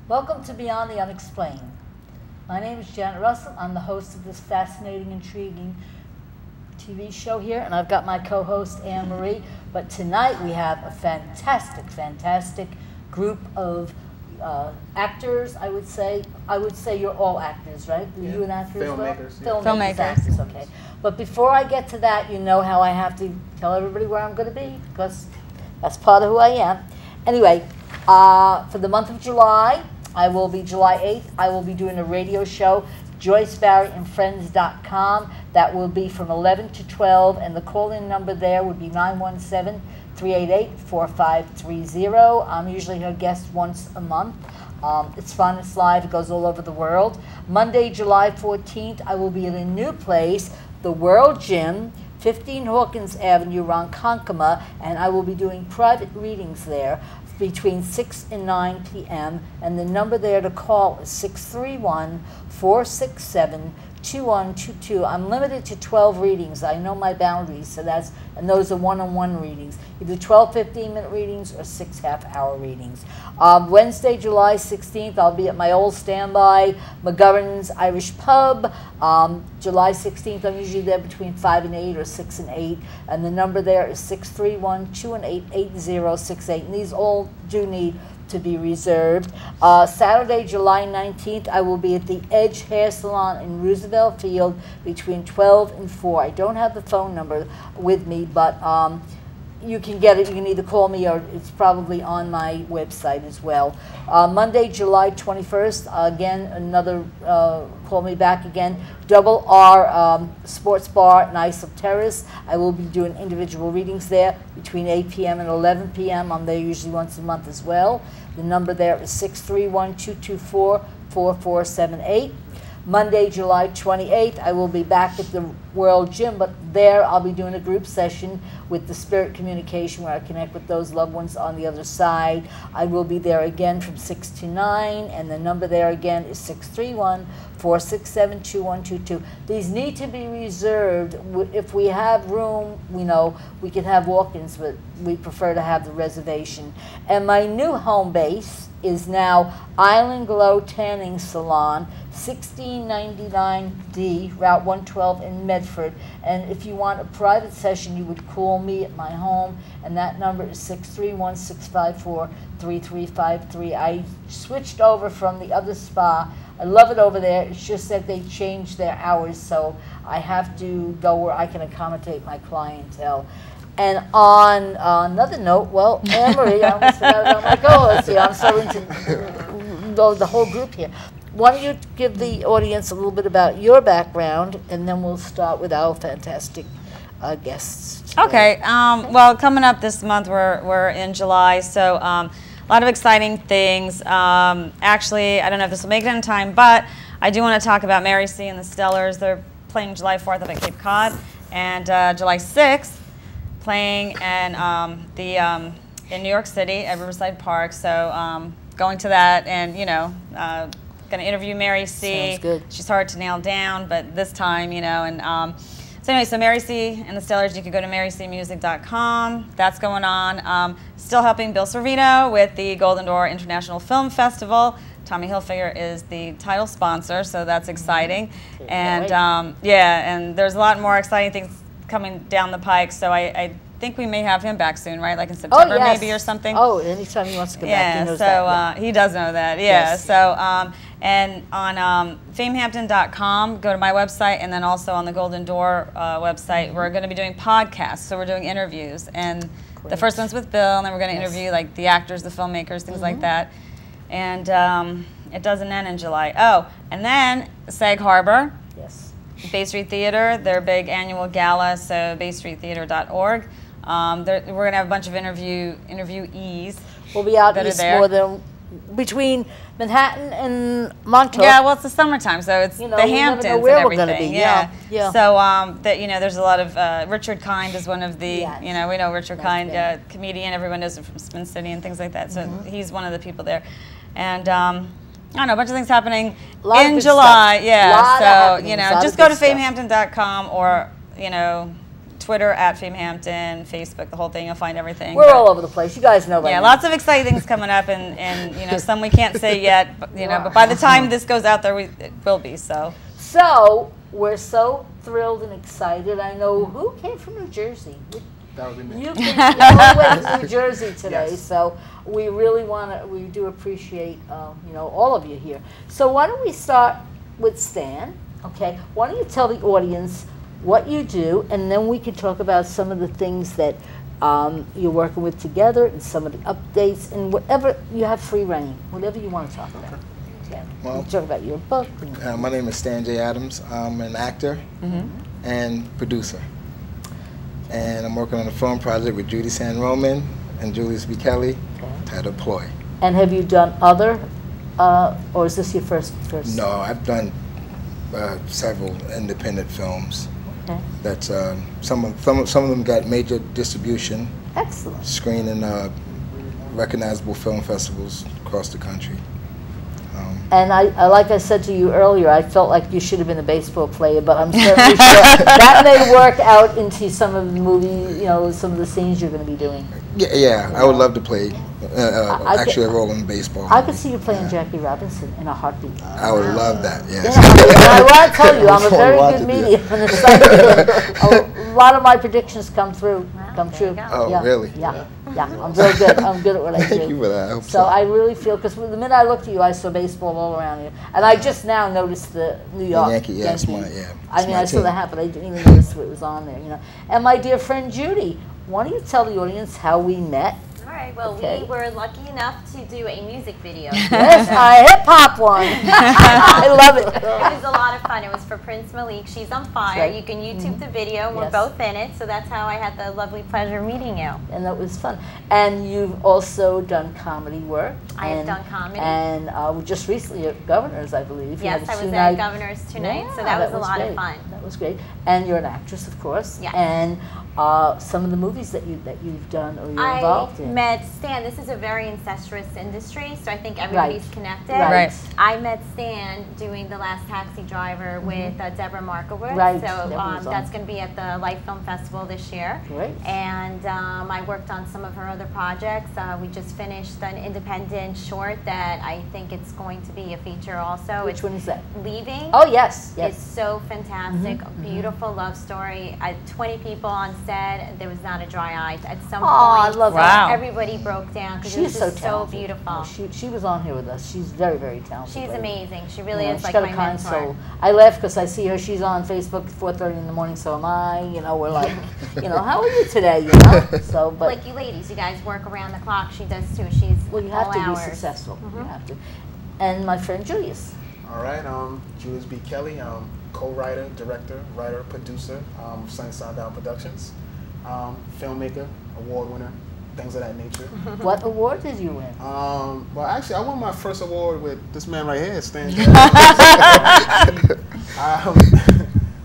Welcome to Beyond the Unexplained. My name is Janet Russell. I'm the host of this fascinating, intriguing TV show here, and I've got my co-host Anne Marie. But tonight we have a fantastic, fantastic group of actors. I would say you're all actors, right? Are you an actor Filmmakers, as well? yeah. Filmmakers, actors, okay. But before I get to that, you know how I have to tell everybody where I'm going to be, because that's part of who I am. Anyway, for the month of July, July 8th, I will be doing a radio show, JoyceBarryandFriends.com. That will be from 11 to 12, and the call-in number there would be 917-388-4530. I'm usually her guest once a month. It's fun, it's live, it goes all over the world. Monday, July 14th, I will be in a new place, the World Gym, 15 Hawkins Avenue, Ronkonkoma, and I will be doing private readings there between 6 and 9 p.m. And the number there to call is 631-467-2122. I'm limited to 12 readings. I know my boundaries, so and those are one-on-one readings, either 12 15-minute readings or 6 half-hour readings. Wednesday, July 16th, I'll be at my old standby, McGovern's Irish Pub. July 16th, I'm usually there between 5 and 8 or 6 and 8, and the number there is 631-218-8068, and these all do need to be reserved. Saturday, July 19th, I will be at the Edge Hair Salon in Roosevelt Field between 12 and 4. I don't have the phone number with me, but you can get it. You can either call me or it's probably on my website as well. Monday, July 21st, again, another call me back again. Double R Sports Bar in Islip Terrace. I will be doing individual readings there between 8 p.m. and 11 p.m. I'm there usually once a month as well. The number there is 631-224-4478. Monday, July 28th, I will be back at the World Gym, but there I'll be doing a group session with the Spirit Communication where I connect with those loved ones on the other side. I will be there again from 6 to 9, and the number there again is 631-467-2122. These need to be reserved. If we have room, we can have walk-ins, but we prefer to have the reservation. And my new home base is now Island Glow Tanning Salon, 1699D, Route 112 in Medford. And if you want a private session, you would call me at my home, and that number is 631-654-3353. I switched over from the other spa. I love it over there. It's just that they changed their hours, so I have to go where I can accommodate my clientele. And on another note, well, Anne-Marie, I almost forgot about my co-host here. I'm so into the whole group here. Why don't you give the audience a little bit about your background, and then we'll start with our fantastic guests today. Okay. Well, coming up this month, we're in July, so a lot of exciting things. Actually, I don't know if this will make it in time, but I do want to talk about Mary C. and the Stellars. They're playing July 4th up at Cape Cod, and July 6th, playing in New York City at Riverside Park. So going to that, and going to interview Mary C. Sounds good. She's hard to nail down, but this time, and so anyway, so Mary C. and the Stellars, you can go to marycmusic.com. That's going on. Still helping Bill Servino with the Golden Door International Film Festival. Tommy Hilfiger is the title sponsor, so that's exciting. And yeah, and there's a lot more exciting things coming down the pike, so I think we may have him back soon, right? Like in September, maybe, or something. Oh, anytime he wants to come back, he knows that. He does know that, yeah. Yes. So, and on famehampton.com, go to my website, and then also on the Golden Door website, we're going to be doing podcasts, so we're doing interviews. And the first one's with Bill, and then we're going to interview like the actors, the filmmakers, things like that. And it doesn't end in July. Oh, and then Sag Harbor. Yes. Bay Street Theater, their big annual gala, so baystreettheater.org. We're going to have a bunch of interviewees. We'll be out east more than between Manhattan and Montauk. Yeah, well, it's the summertime, so it's the Hamptons and everything. We're be. Yeah. So there's a lot of Richard Kind is one of the we know Richard Kind, comedian. Everyone knows him from Spin City and things like that. So he's one of the people there, and I don't know, a bunch of things happening in July. Yeah, so just go to famehampton.com or Twitter at Famehampton, Facebook, the whole thing. You'll find everything. We're all over the place. You guys know. Yeah, lots of exciting things coming up, and you know, some we can't say yet. But, you know, but by the time this goes out there, it will be. So we're so thrilled and excited. I know who came from New Jersey. That would be me. You came all the way to New Jersey today, Yes. so we really we do appreciate, you know, all of you here. So why don't we start with Stan? Okay, why don't you tell the audience what you do, and then we can talk about some of the things that you're working with together, and some of the updates, and whatever you have free reign, whatever you want to talk about. Okay. Well, We'll talk about your book. my name is Stan J. Adams. I'm an actor and producer. And I'm working on a film project with Judy San Roman and Julius B. Kelly titled PLOY. And have you done other, or is this your first? No, I've done several independent films. Okay. That's some of them got major distribution. Excellent. Screened in recognizable film festivals across the country. And I, like I said to you earlier, I felt like you should have been a baseball player, but I'm certainly sure that may work out into some of the movie, you know, some of the scenes you're going to be doing. Yeah, I would love to play actually a role in baseball. I could see you playing Jackie Robinson in a heartbeat. I would love that, yes. I want to tell you, I'm a very good medium, and it's like a lot of my predictions come true. Oh, Yeah. really? Yeah, I'm real good. I'm good at what I do. Thank you for that. I hope So I really feel, because the minute I looked at you, I saw baseball all around you. And I just now noticed the New York Yankee, yeah, it's Yankees. my, yeah. I mean, I saw the hat, but I didn't even notice what was on there, you know. And my dear friend Judy, why don't you tell the audience how we met? All right, well, Okay. we were lucky enough to do a music video. Yes, a hip-hop one. I love it. It was a lot of fun. It was for Prince Malik. She's on fire. Right. You can YouTube the video. We're Yes. both in it, so that's how I had the lovely pleasure of meeting you. And that was fun. And you've also done comedy work. I have done comedy. And just recently at Governor's, I believe. You Yes, had a I was two-night- at Governor's tonight, so Yeah, that was a lot great. of fun. That was great. And you're an actress, of course. Yes. And some of the movies that you've done or you're involved I in. met Stan. This is a very incestuous industry, so I think everybody's connected. Right. I met Stan doing The Last Taxi Driver with Deborah Markowitz. Right. So Deborah's on. that's going to be at the Life Film Festival this year. Great. And I worked on some of her other projects. We just finished an independent short that I think it's going to be a feature also. Which one is that? Leaving. Oh, yes. It's Yes. so fantastic, a beautiful love story. 20 people on set. There was not a dry eye at some Oh, I point. love Wow. her. Everybody broke down because it She's was so just so talented. beautiful. Oh, she was on here with us. She's very, very talented. She's lady. amazing. She really You know, is she's like got my a kind mentor. soul. I laugh because I see her. She's on Facebook at 4:30 in the morning. So am I. You know, we're like, you know, how are you today? You know. So, but Like you ladies, you guys work around the clock. She does too. She's well, you have all to hours. be successful. You have to. And my friend Julius. All right, Julius B. Kelly, co-writer, director, writer, producer, Sunshine Down Productions, filmmaker, award winner, things of that nature. What award did you win? Well, actually, I won my first award with this man right here, Stan.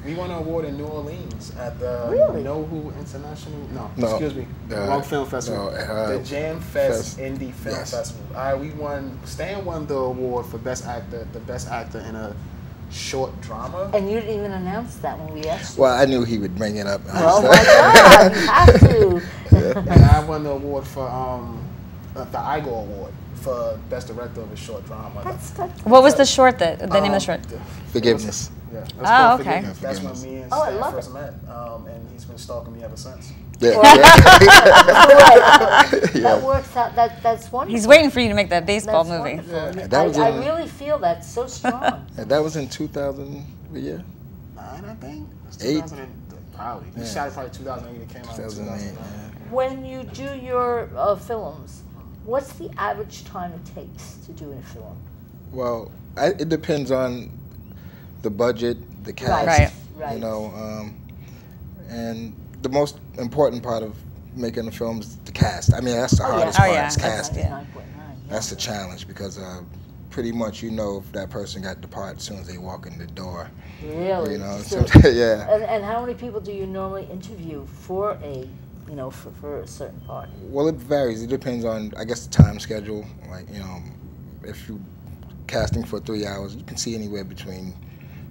We won an award in New Orleans at the Really? Know Who International? No, No, excuse me, wrong film festival. no, the Jam Fest Fest. Indie Film Yes. Festival. We won. Stan won the award for best actor, the best actor in a short drama. And you didn't even announce that when we asked you. Well, I knew he would bring it up. Oh my God! You have to. And I won the award for the IGO Award for best director of a short drama. That's What was the short? The name of the short? Forgiveness. Yeah, that's Oh, called okay. Forgiveness. That's when me and Oh, I Stan love first met, and he's been stalking me ever since. Yeah. That works out. That's wonderful. He's waiting for you to make that baseball That's movie. wonderful. Yeah, that was I in- really feel that's so strong. And that was in 2000, yeah? 9, I think. It's 8. 2000 probably. We Yeah. shot it probably 2008. It came out in 2008, 2009. yeah. When you do your films, what's the average time it takes to do a film? Well, it depends on the budget, the cast, Right. Right. you know, and the most important part of making a film is the cast. I mean, that's the hardest part, is casting. Yeah. 9.9. That's the challenge because pretty much you know if that person got the part as soon as they walk in the door. Really? You know, So- yeah. And how many people do you normally interview for a, you know, for a certain part? Well, it varies. It depends on, I guess, the time schedule. Like, you know, if you casting for 3 hours, you can see anywhere between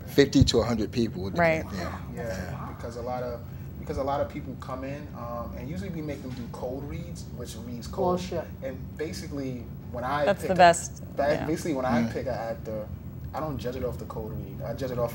50 to 100 people. Right. Yeah. Yeah, because a lot of because a lot of people come in, and usually we make them do cold reads, which reads cold. Well, sure. And basically, when I That's pick the best. basically, when I pick an actor, I don't judge it off the cold read. I judge it off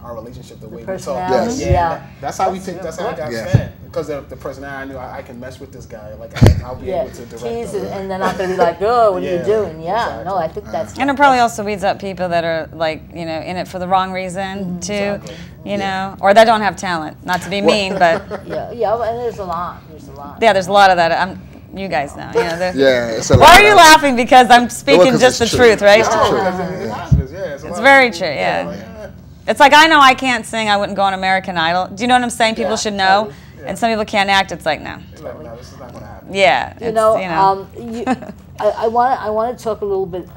our relationship, the way we talk. personality, Yes. yeah. That's how we pick. That's how I got Yes. Fan. Because of the personality, I knew I can mess with this guy. Like I'll be able to direct tease him. it, and they're not going to be like, oh, what are you Yeah, doing? Yeah, exactly. no, I think that's. And it probably also weeds out people that are like, you know, in it for the wrong reason too, Exactly. you know, or that don't have talent. Not to be mean, but Yeah, and there's a lot. There's a lot. yeah, there's a lot of that. You guys know. You know Yeah, it's a lot. why are you laughing? Because I'm speaking 'cause just the it's true. truth, right? It's the No, truth. because it happens. Yeah, it's a lot It's of very people, true, yeah. like, It's like I know I can't sing. I wouldn't go on American Idol. Do you know what I'm saying? People Yeah, should know, totally. and some people can't act. It's like no. It's like, no, this is not going to happen. Yeah, You it's, know, I want to talk a little bit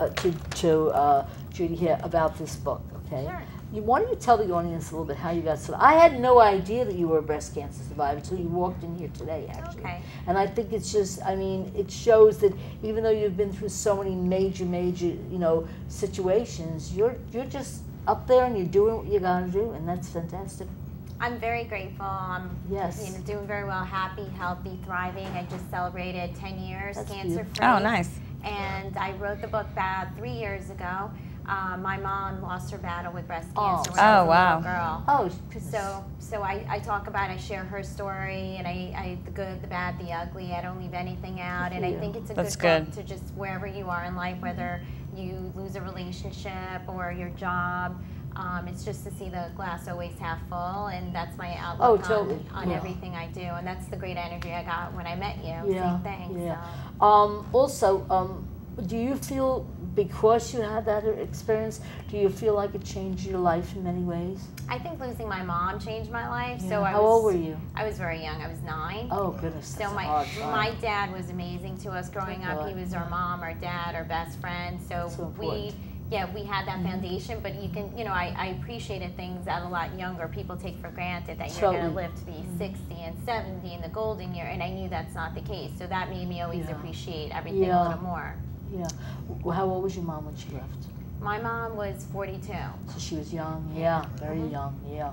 to Judy here about this book. Okay. Sure. Why don't you tell the audience a little bit how you got started? I had no idea that you were a breast cancer survivor until you walked in here today, actually. Okay. And I think it's just, I mean, it shows that even though you've been through so many major, you know, situations, you're just up there and you're doing what you got to do, and that's fantastic. I'm very grateful. I'm Yes. you know, doing very well, happy, healthy, thriving. I just celebrated 10 years That's cancer-free. Oh, nice. And I wrote the book about 3 years ago. My mom lost her battle with breast Oh. cancer when I was Oh, a wow. little girl. Oh, goodness. So I talk about, I share her story, and I the good, the bad, the ugly. I don't leave anything out, and I Yeah. think it's a That's good good. book to just wherever you are in life, whether you lose a relationship or your job. It's just to see the glass always half full, and that's my outlook totally. on Yeah. everything I do, and that's the great energy I got when I met you. Yeah, Same thing. yeah. So. Also, do you feel, because you had that experience, do you feel like it changed your life in many ways? I think losing my mom changed my life. Yeah. So How old were you? I was very young. I was 9. Oh, goodness, So that's a my hard time. my dad was amazing to us growing up. He God, was yeah. our mom, our dad, our best friend. So So we important. we had that foundation. But I appreciated things that a lot younger people take for granted, that you're going to Totally. live to be 60 and 70 in the golden year, and I knew that's not the case. So that made me always Yeah. appreciate everything Yeah. a little more. Yeah. How old was your mom when she left? My mom was 42. So she was young, yeah, very young, yeah.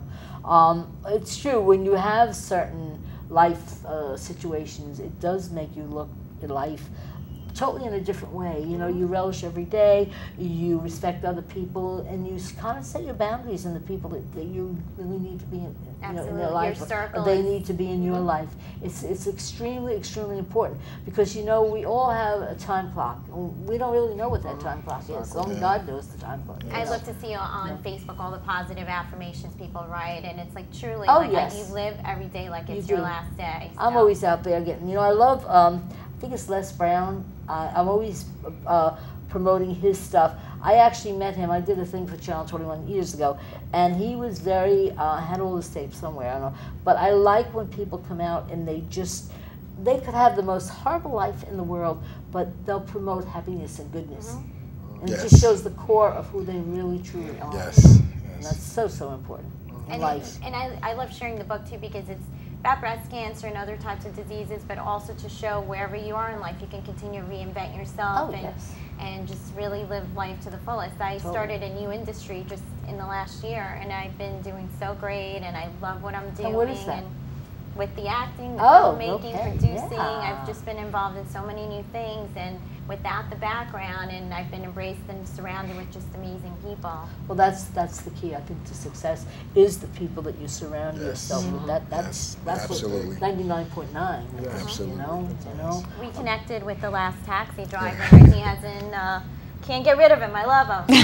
It's true, when you have certain life situations, it does make you look at life totally in a different way. You know, you relish every day, you respect other people, and you kind of set your boundaries in the people that you really need to be in, in Absolutely. their Your life. circle They is- need to be in your life. It's extremely, extremely important, because you know, we all have a time clock. We don't really know what that time clock is. Only God knows the time clock. I is. love to see on Facebook all the positive affirmations people write, and it's like truly Oh, like yes. you live every day like it's You your do. last day. I'm so. always out there getting, I love, I think it's Les Brown. I'm always promoting his stuff. I actually met him. I did a thing for Channel 21 years ago, and he was very, had all his tapes somewhere, I don't know. But I like when people come out and they could have the most horrible life in the world, but they'll promote happiness and goodness. And it just Yes. shows the core of who they really, truly are. Yes. And that's so, so important in And, life. and I love sharing the book too, because it's about breast cancer and other types of diseases, but also to show wherever you are in life, you can continue to reinvent yourself Oh, yes. and just really live life to the fullest. I Totally. started a new industry just in the last year, and I've been doing so great, and I love what I'm doing. And what is that? And with the acting, the Oh, filmmaking, okay, producing, yeah. I've just been involved in so many new things, and without the background, and I've been embraced and surrounded with just amazing people. Well, that's the key, I think, to success, is the people that you surround Yes. yourself with. That's Absolutely. what 99.9. Absolutely. You know. We connected with the last taxi driver, and he hasn't, can't get rid of him. I love him.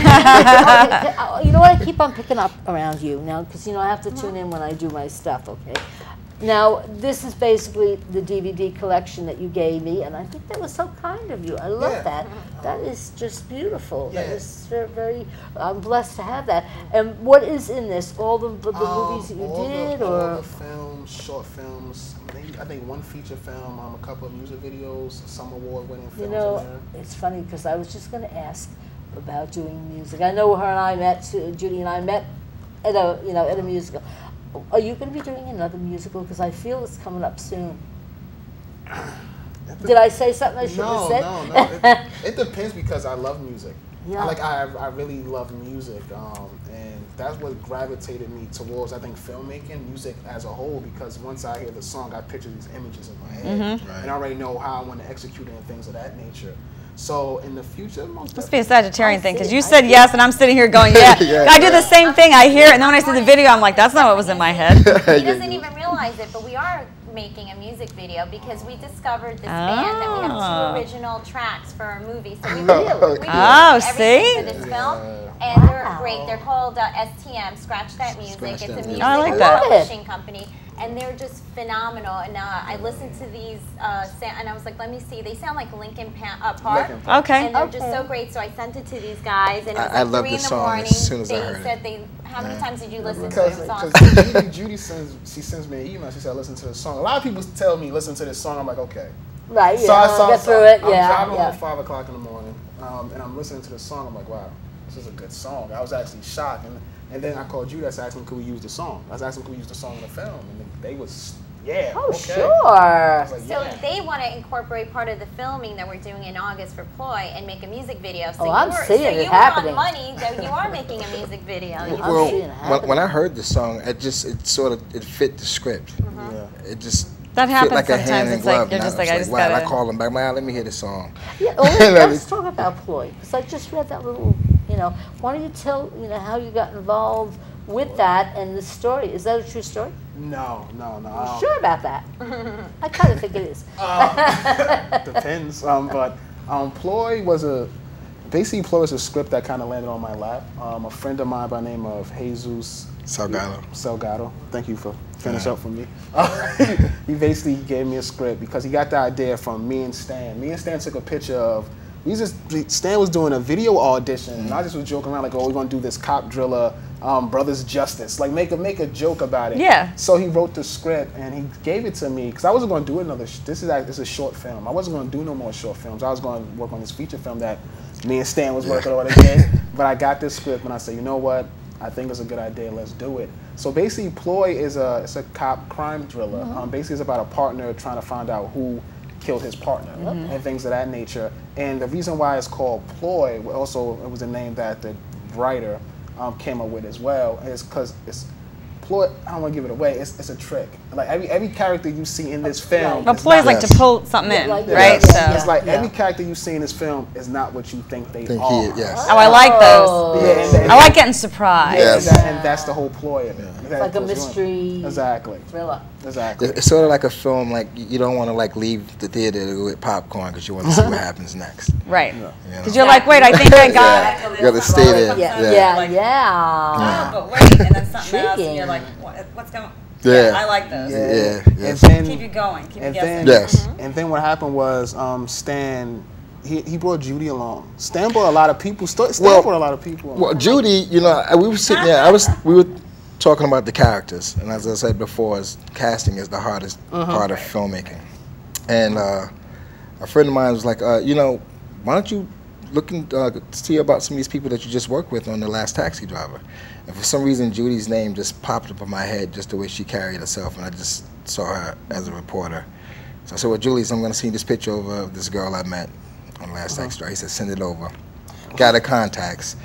You know what? I keep on picking up around you now, because I have to tune in when I do my stuff. Okay. Now, this is basically the DVD collection that you gave me, and I think that was so kind of you. I love Yeah. that. That is just beautiful. That Yeah. is very, I'm blessed to have that. And what is in this? All the movies that you all did, all or? the films, short films, maybe, I think one feature film, a couple of music videos, some award-winning films in there. It's funny, because I was just going to ask about doing music. I know her and I met, Judy and I met at a musical. Are you going to be doing another musical? Because I feel it's coming up soon. Did I say something I shouldn't have said? No. It depends, because I love music. Yeah. I really love music, and that's what gravitated me towards, I think, filmmaking, music as a whole, because once I hear the song, I picture these images in my head, and I already know how I want to execute it and things of that nature. So in the future, must be a Sagittarian thing, because you said yes, and I'm sitting here going, yeah. I do the same thing. I hear it, and then when I see the video, I'm like, that's not what was in my head. He doesn't even realize it, but we are making a music video because we discovered this band that we have 2 original tracks for our movie. So we do everything for this film, and they're great. They're called STM, Scratch That Music. It's a music publishing company. And they're just phenomenal. And I listened to these, and I was like, let me see. They sound like Linkin Park. Okay. And they're just so great. So I sent it to these guys, and it was I like love 3 the in the song morning. as soon as I They heard said it. how many times did you listen to the song? Because Judy sends me an email. She said, listen to the song. A lot of people tell me, listen to this song. I'm like, okay. Right, So I get through it, I'm driving home at 5 o'clock in the morning, and I'm listening to the song. I'm like, wow, this is a good song. I was actually shocked. And then I called Judy. I asked them, could we use the song? I was asking, could we use the song in the film? And they was, yeah, oh, okay. Sure. I was like, So yeah. they want to incorporate part of the filming that we're doing in August for Ploy and make a music video. So I'm seeing it happening. You want money, so you are making a music video. Well, when I heard the song, it fit the script. It just that happens fit like a sometimes. hand in It's like glove. you're just like, I I just wow, gotta. I call them back, man, let me hear the song. Yeah, let's talk about Ploy, because I just read that little, why don't you tell, how you got involved with that and the story. Is that a true story? No. You sure about that? I kind of think it is. Depends. But Ploy was Ploy was a script that kind of landed on my lap. A friend of mine by the name of Jesus Salgado. Thank you for finishing up for me. He basically gave me a script because he got the idea from me and Stan. Me and Stan took a picture of. Stan was doing a video audition, and I just was joking around like, "Oh, we're gonna do this cop driller, Brothers Justice, like make a joke about it." Yeah. So he wrote the script and he gave it to me because I wasn't gonna do another. This is a short film. I wasn't gonna do no more short films. I was gonna work on this feature film that me and Stan was working on again. But I got this script and I said, you know what? I think it's a good idea. Let's do it. So basically, Ploy is a cop crime thriller. Basically, it's about a partner trying to find out who killed his partner and things of that nature. And the reason why it's called Ploy, also it was a name that the writer came up with as well, is because it's Ploy. I don't want to give it away. It's a trick. Like every character you see in this film. But Ploy is like to pull something in, right? Yes. So it's like every character you see in this film is not what you think they are. Yes. Oh, I like those. I like getting surprised. Yes. And that's the whole ploy of it. It's like a mystery thriller. Exactly. It's sort of like a film, like you don't want to like leave the theater to go get popcorn because you want to see what happens next. Right. Because you're like, wait, I think I got it. You got to stay there. Yeah. Oh, but wait, and then something else, and you're like, what's going on? Yeah. I like those. Yeah. And then, keep you going. Keep you guessing. guessing. Yes. And then what happened was Stan. He brought Judy along. Stan brought a lot of people. Stan brought a lot of people along. Well, Judy, we were sitting there. We were talking about the characters, and as I said before, casting is the hardest part of filmmaking. And a friend of mine was like, why don't you look and see about some of these people that you just worked with on The Last Taxi Driver? And for some reason, Judy's name just popped up in my head, just the way she carried herself, and I just saw her as a reporter. So I said, well, Julius, I'm going to see this picture of this girl I met on The Last Taxi Driver. He said, send it over. Got her contacts,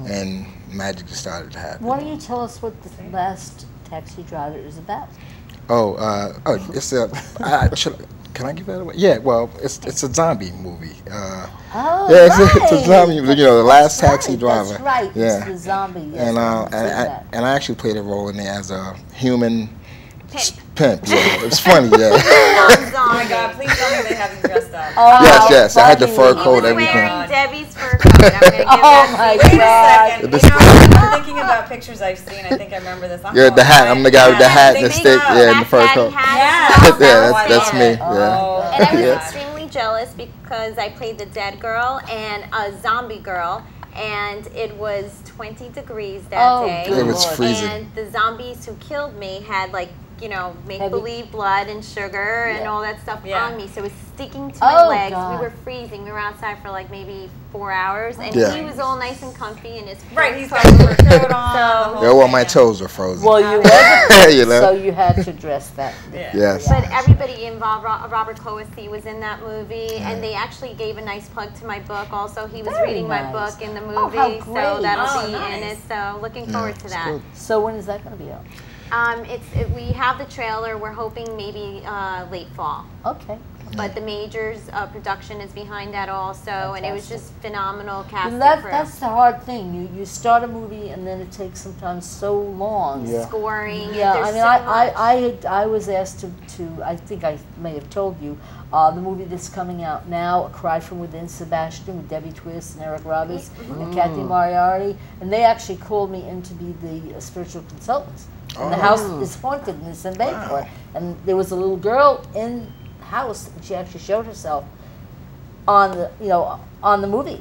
and magic just started to happen. Why don't you tell us what The Last Taxi Driver is about? It's can I give that away? Yeah, well, it's a zombie movie. It's a zombie movie. The Last Taxi Driver. That's right. Yeah. It's the zombie. Yes, and I actually played a role in there as a human pimp. Yeah, it's funny. Yeah. Oh my God! Please tell me they have you dressed up. Yes. I had the fur coat, everything. He was wearing Debbie's fur coat. I'm gonna give my God! Wait a second. I'm thinking about pictures I've seen. I think I remember this. Yeah, the hat. I'm the guy with the hat and the stick. Yeah, and the fur coat. Yeah, that's me. Yeah. And I was extremely jealous because I played the dead girl and a zombie girl, and it was 20 degrees that day. It was freezing. And the zombies who killed me had like you know, make-believe blood and sugar and all that stuff on me. So it was sticking to my legs. We were freezing. We were outside for like maybe 4 hours, and he was all nice and comfy in his he's got a coat on. All my toes were frozen. Well, you were, you know? So you had to dress that. Yes. But everybody involved, Robert Coasey was in that movie, and they actually gave a nice plug to my book. Also, he was reading my book in the movie, so that'll be in it. So looking forward to that. So when is that going to be out? We have the trailer. We're hoping maybe late fall. Okay. But the Majors production is behind that also, and it was just phenomenal casting. That's the hard thing. You start a movie and then it takes sometimes so long. Scoring. Yeah, I mean, I was asked to. I think I may have told you the movie that's coming out now, A Cry from Within, Sebastian, with Debbie Twist and Eric Roberts and Kathy Moriarty, and they actually called me in to be the spiritual consultants. And the house is haunted and it's in Bayport, and there was a little girl in house, and she actually showed herself on the on the movie.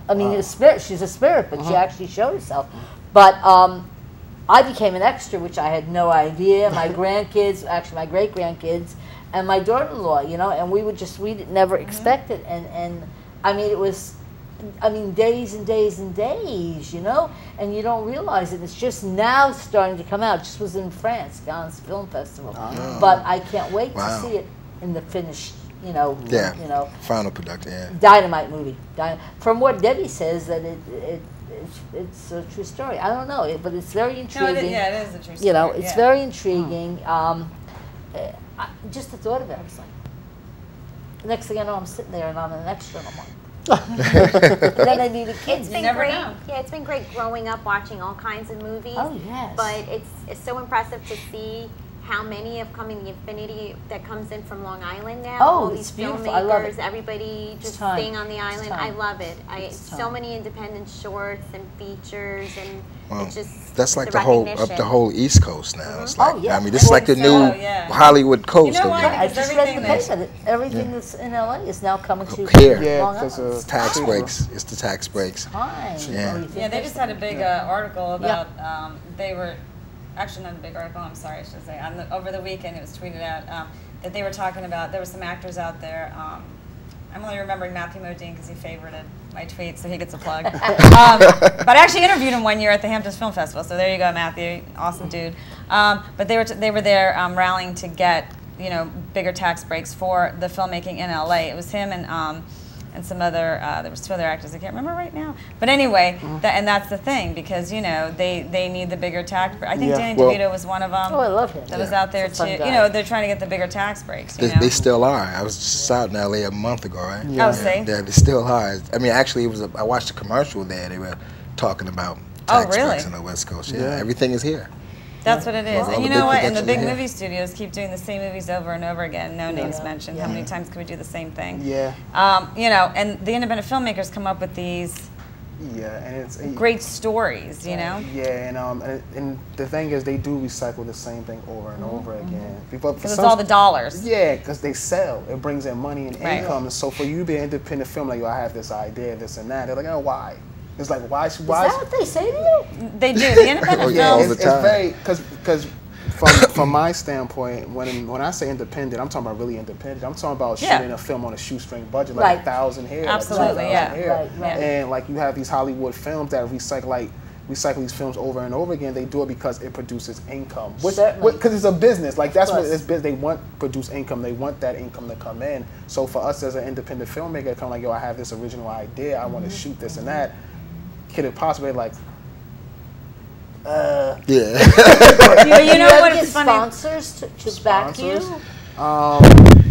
I mean, a spirit. She's a spirit, but she actually showed herself. But I became an extra, which I had no idea. My grandkids, actually my great grandkids, and my daughter-in-law, you know, and we never expected. And I mean, it was, days and days and days, you know, and you don't realize it. It's just now starting to come out. It just was in France, Cannes Film Festival, but I can't wait to see it in the finished, final production, dynamite movie. From what Debbie says, that it's a true story. I don't know, but it's very intriguing. No, it is a true story. You know, it's very intriguing. Just the thought of it, I was like, the next thing I know, I'm sitting there and I'm an extra, and I'm like, then I need a kid. It's been great. Yeah, it's been great growing up watching all kinds of movies. Oh yes. But it's so impressive to see how many have come in, the affinity that comes in from Long Island now. Oh, all it's these beautiful. filmmakers, I love it. everybody just staying on the island. I love it. So many independent shorts and features, and it's just that's like the whole East Coast now. It's like, I mean, this is like the new Hollywood coast. You know why? I just read the paper that everything that's in LA is now coming to here. Long Island. Tax breaks. It's the tax breaks. Yeah, they just had a big article about they were. Actually, not a big article, I'm sorry, I should say. Over the weekend, it was tweeted out that they were talking about, there were some actors out there. I'm only remembering Matthew Modine because he favorited my tweet, so he gets a plug. But I actually interviewed him one year at the Hamptons Film Festival, so there you go, Matthew, awesome dude. But they were there rallying to get, bigger tax breaks for the filmmaking in LA. It was him and some other, there was 2 other actors I can't remember right now. But anyway, and that's the thing, because, they need the bigger tax breaks. I think Danny DeVito was one of them. Oh, I love him. That was out there too. They're trying to get the bigger tax breaks. They still are. I was just out in LA a month ago, right? Oh, see? Yeah, they still are. I mean, actually, I watched a commercial there. They were talking about tax breaks on the West Coast. Yeah, everything is here. That's what it is. And you know what? And the big movie studios keep doing the same movies over and over again. No names mentioned. How many times can we do the same thing? Yeah. And the independent filmmakers come up with these and it's great stories, Yeah, and the thing is, they do recycle the same thing over and over again. Because it's all the dollars. Yeah, because they sell. It brings in money and income. So for you to be an independent film, like, I have this idea, this and that, they're like, oh, why? It's like, why? Is that what they say to you? They do. The independent films. It's very, because from my standpoint, when I say independent, I'm talking about really independent. I'm talking about shooting a film on a shoestring budget, like 1,000 here. Absolutely, And like you have these Hollywood films that recycle these films over and over again. They do it because it produces income. Because it's a business. Like, that's what it's business. They want produce income. They want that income to come in. So for us as an independent filmmaker, kind of like, yo, I have this original idea. I want to shoot this and that. Could it possibly, like, You know what? It's funny. Sponsors to back you.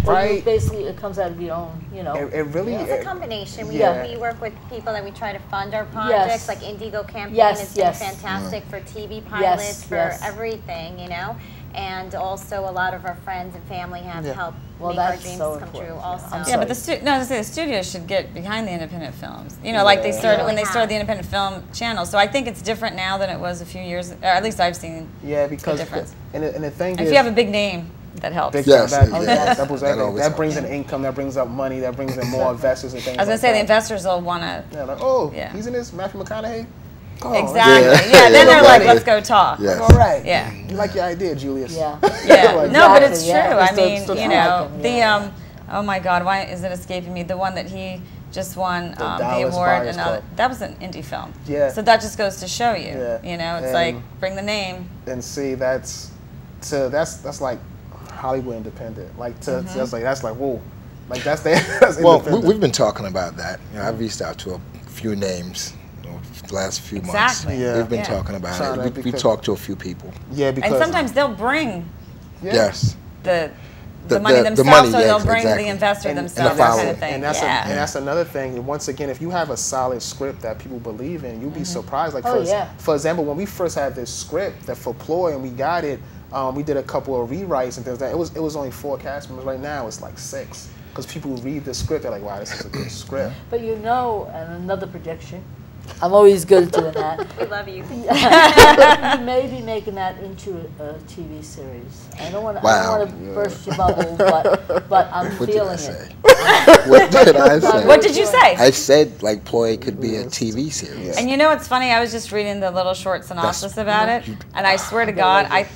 Right. Basically, it comes out of your own, It really is. It's a combination. We work with people that we try to fund our projects, like Indigo Campaign has been fantastic for TV pilots, for everything, And also, a lot of our friends and family have helped make our dreams come true. Also, but the studios should get behind the independent films. Like they started when they started the independent film channel. So I think it's different now than it was a few years. Or at least I've seen. Yeah, because the difference. And the thing is, if you have a big name, that helps. That brings in income. That brings up money. That brings in more investors and things. I was gonna say the investors will want to. Yeah, like, he's in this, Matthew McConaughey. Oh, exactly. Yeah, then they're like, let's go talk. Yes. All right. Yeah. You like your idea, Julius? Yeah. Yeah. Like, No, but it's true. Yeah. I It's the- mean, it's the you fun. know, Yeah. the oh my God, why is it escaping me? The one that he just won the Dallas award, Buyers and Club. that was an indie film. Yeah. So that just goes to show you. Yeah. You know, it's And- like bring the name. And see, that's like Hollywood independent. Like that's like whoa, like that's Well, independent. we've been talking about that. You know, I've reached out to a few names the last few Exactly. months. Yeah. We've been Yeah. talking about Trying it. to- We talked to a few people. Yeah, because And sometimes they'll bring yeah. Yes. the The money the themselves, money, or they'll yes, bring exactly. the investor And themselves, the that kind follower. of thing. And that's yeah. and that's another thing. And once again, if you have a solid script that people believe in, you'll be surprised. Like for example, when we first had this script that for PLOY and we got it, we did a couple of rewrites and things like that. It was only 4 cast members. Right now it's like 6 because people read the script. They're like, wow, this is a good script. But you know, and another prediction, I'm always good at doing that. We love you. You may be making that into a TV series. I don't want to Wow. burst your bubble, but I'm What did feeling I it. say? What did I say? What did you say? I said like PLOY could be a TV series. And you know what's funny? I was just reading the little short synopsis about it, and I swear to God, I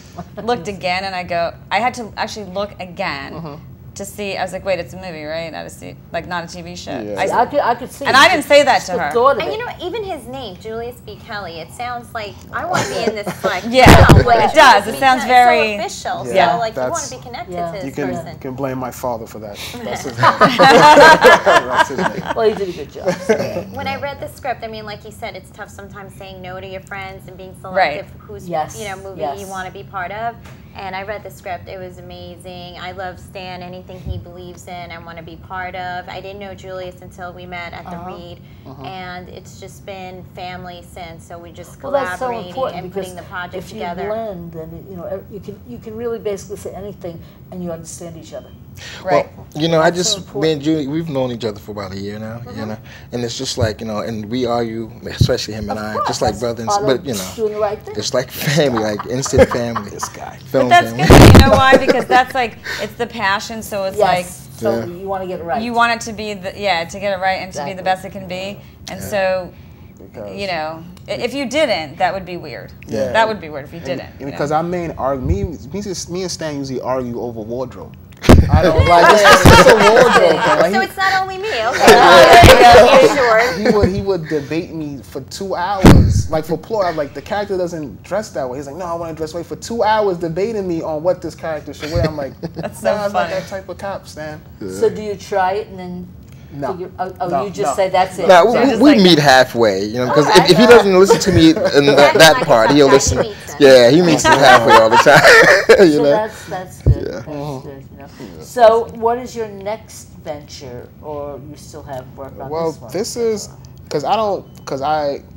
looked again, and I had to actually look again to see. I was like, wait, it's a movie, right? Not a TV show. Yeah. I could see. And I didn't say that to the her. thought of And it. you know, even his name, Julius B. Kelly, it sounds like I want to be in this like Yeah, film, like it does. It sounds very- it's so official. Yeah. So like you want That's- to be connected Yeah. to You this can person. blame my father for that. That's his name. That's his name. Well, you did a good job. When I read the script, I mean, like you said, it's tough sometimes saying no to your friends and being Right. selective whose Yes, movie yes. you want to be part of. And I read the script; it was amazing. I love Stan. Anything he believes in, I want to be part of. I didn't know Julius until we met at the Read, and it's just been family since. So we just Well, that's so collaborating important and because putting the project if together. you blend, then you can really basically say anything, and you understand each other. Right. Well, you know, That's so important. me and Julie, we've known each other for about a year now, you know, and it's just like, you know, and we argue, especially him and Of I, course, just like that's brothers, part of but you know, doing the right thing. it's like family, like instant family. This guy. Film But that's family. good. You know why? Because that's like it's the passion. So it's Yes. So Yeah. you want to get it right. like you want it to be to get it right and to be the Exactly. best it can be. And so, Because you know, if you didn't, that would be weird. Yeah. That would be weird if you didn't. And you know? because our main argument, me and Stan usually argue over wardrobe. I don't like it's a wardrobe thing. Like, So it's not only me. Okay. he would debate me for 2 hours. Like for PLOY, I'm like, the character doesn't dress that way. He's like, no, I want to dress that way. For 2 hours debating me on what this character should wear. I'm like, That's so nah, I'm not funny. that type of cop, Stan. So do you try it and then No. figure? No, You just no. say that's it. Now, So just we like- meet halfway, you know, because Alright. if he doesn't listen to me in that Like part, it's he'll okay, listen. he meets us. Yeah, he meets us halfway all the time. You So know? that's good. Yeah. That's good. You know. So what is your next venture, or you still have work on Well, this one? this is because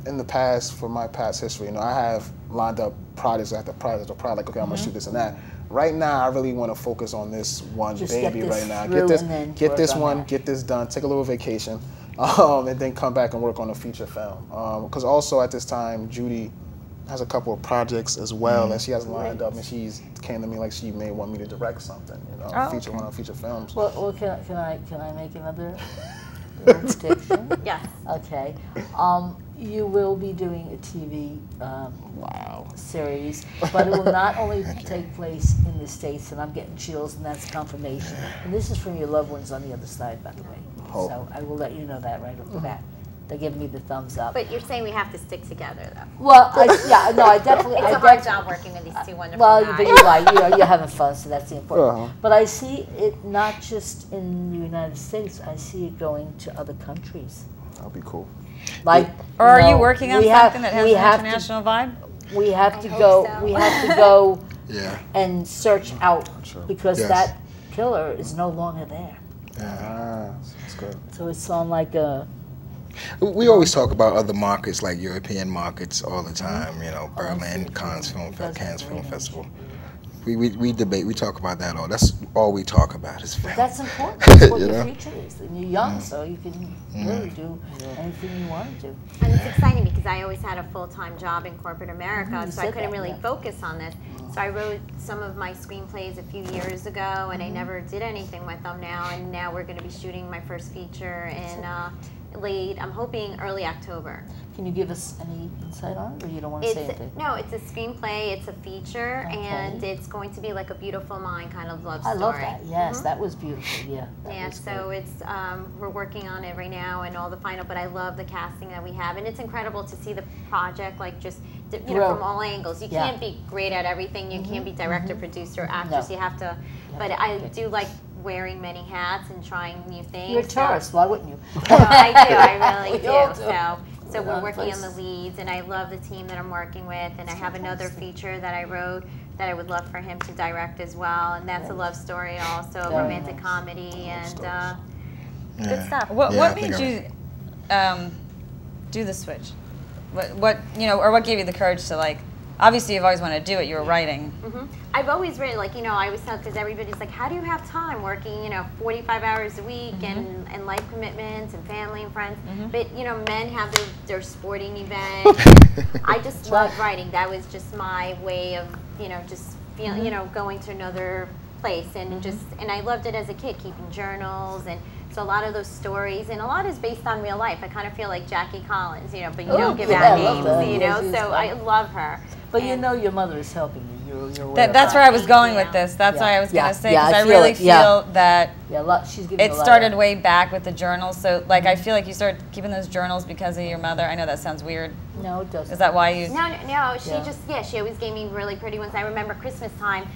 in the past, for my past history, you know, I have lined up projects after project, like, okay, I'm gonna shoot this and that. Right now, I really want to focus on this one Just get baby this right now. through Get and then get work this on one, that. get this done, take a little vacation, and then come back and work on a feature film. Because also at this time, Judy has a couple of projects as well that she has lined up, and she's came to me like she may want me to direct something, you know, Oh, feature one of feature films. Well, can I make another prediction? Yes. Okay. You will be doing a TV Wow. series, but it will not only take place in the States, and I'm getting chills, and that's confirmation. And this is from your loved ones on the other side, by the way. Oh. So I will let you know that right off the bat. They're giving me the thumbs up. But you're saying we have to stick together, though. Well, I definitely. It's I a hard def- job working with these two wonderful Well, guys. but you're right. You're having fun, so that's the important. Uh-huh. But I see it not just in the United States. I see it going to other countries. That'll be cool. Like, or are you know, working on we have- something that has we an have to- international vibe? We have I to hope go. so. We have to go Yeah. and search out Sure. because Yes. that killer is no longer there. Ah, that's good. So it's on like a. We always talk about other markets, like European markets, all the time. You know, Berlin, Cannes Film Festival. We debate. We talk about that all. That's all we talk about is film. That's important. That's what You your know? future is. And you're young, so you can really do anything you want to do. And it's exciting because I always had a full-time job in corporate America, You so I said couldn't that, really yeah. focus on this. So I wrote some of my screenplays a few years ago, and I never did anything with them now. And now we're going to be shooting my first feature in I'm hoping early October. Can you give us any insight on it, or you don't want to say anything? No, it's a screenplay, it's a feature, and it's going to be like a Beautiful Mind kind of love story. I love that. Yes, that was beautiful. Yeah. Yeah, so it's we're working on it right now and all the final, but I love the casting that we have, and it's incredible to see the project like just from all angles. You can't be great at everything. You can't be director, producer, actress. You have to. But I do like wearing many hats and trying new things. You're a tourist. Why wouldn't you? No, I do. I really do. So we're working places. on the leads, and I love the team that I'm working with, and I have another feature that I wrote that I would love for him to direct as well, and that's a love story also, a romantic comedy, and good stuff. What made you do the switch? What or what gave you the courage to, like, obviously you've always wanted to do it, you were writing. I've always written, like, I always tell, because everybody's like, how do you have time working, 45 hours a week and life commitments and family and friends? But, men have their sporting events. I just love writing. That was just my way of, just feeling, going to another place. And and I loved it as a kid, keeping journals. And so a lot of those stories, and a lot is based on real life. I kind of feel like Jackie Collins, but you don't give out names, so I love her. But your mother is helping you. You're that's where I was going with this. That's why I was going to say, because I really feel that she's giving it started way back with the journals. So, like, I feel like you started keeping those journals because of your mother. I know that sounds weird. No, it doesn't. Is that why you? No. She she always gave me really pretty ones. I remember Christmas time.